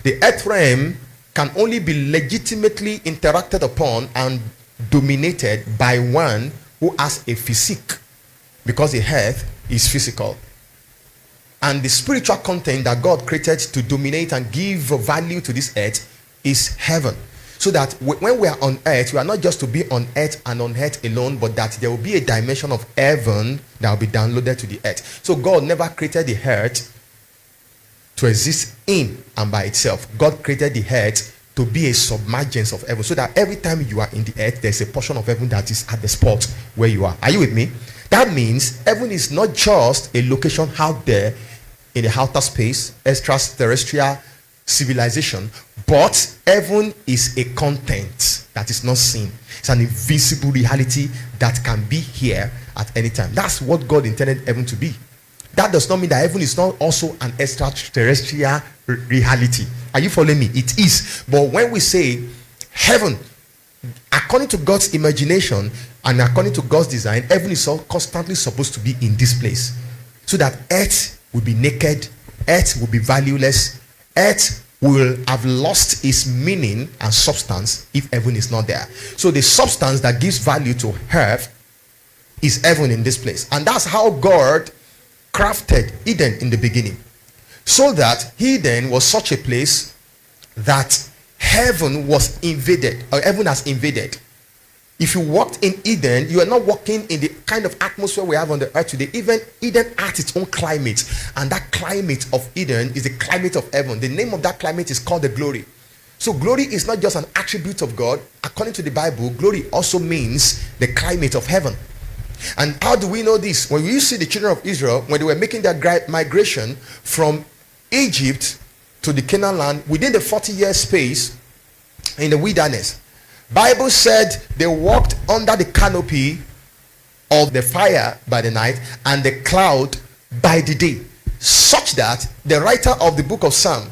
The earth realm can only be legitimately interacted upon and dominated by one who has a physique, because the earth is physical. And the spiritual content that God created to dominate and give value to this earth is heaven. So that when we are on earth, we are not just to be on earth and on earth alone, but that there will be a dimension of heaven that will be downloaded to the earth. So God never created the earth to exist in and by itself. God created the earth to be a submergence of heaven, so that every time you are in the earth, there's a portion of heaven that is at the spot where you are. Are you with me? That means heaven is not just a location out there in the outer space, extraterrestrial civilization, but heaven is a content that is not seen. It's an invisible reality that can be here at any time. That's what God intended heaven to be. That does not mean that heaven is not also an extraterrestrial reality. Are you following me? It is. But when we say heaven, according to God's imagination and according to God's design, heaven is constantly supposed to be in this place, so that earth will be naked, earth will be valueless, earth will have lost its meaning and substance if heaven is not there. So the substance that gives value to earth is heaven in this place. And that's how God crafted Eden in the beginning. So that Eden was such a place that heaven was invaded, or heaven has invaded. If you walked in Eden, you are not walking in the kind of atmosphere we have on the earth today. Even Eden has its own climate. And that climate of Eden is the climate of heaven. The name of that climate is called the glory. So glory is not just an attribute of God. According to the Bible, glory also means the climate of heaven. And how do we know this? When we see the children of Israel, when they were making their migration from Egypt to the Canaan land, within the 40-year space in the wilderness, Bible said they walked under the canopy of the fire by the night and the cloud by the day, such that the writer of the book of Psalm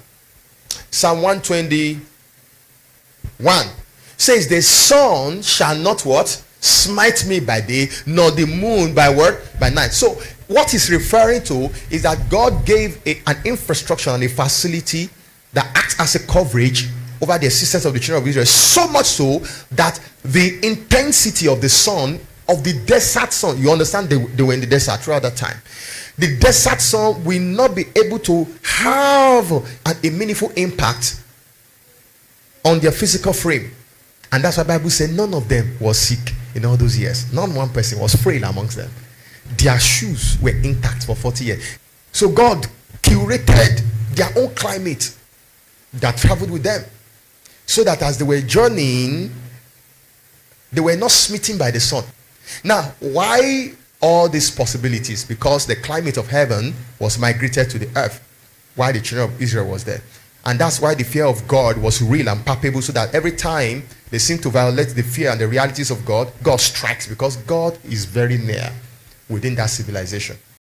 121 says, the sun shall not what? Smite me by day, nor the moon by what? By night. So what he's referring to is that God gave an infrastructure and a facility that acts as a coverage over the existence of the children of Israel, so much so that the intensity of the sun, of the desert sun, you understand, they were in the desert throughout that time. The desert sun will not be able to have a meaningful impact on their physical frame. And that's why the Bible said none of them was sick in all those years. Not one person was frail amongst them. Their shoes were intact for 40 years. So God curated their own climate that traveled with them, so that as they were journeying, they were not smitten by the sun. Now, why all these possibilities? Because the climate of heaven was migrated to the earth while the children of Israel was there. And that's why the fear of God was real and palpable, so that every time they seem to violate the fear and the realities of God, God strikes, because God is very near within that civilization.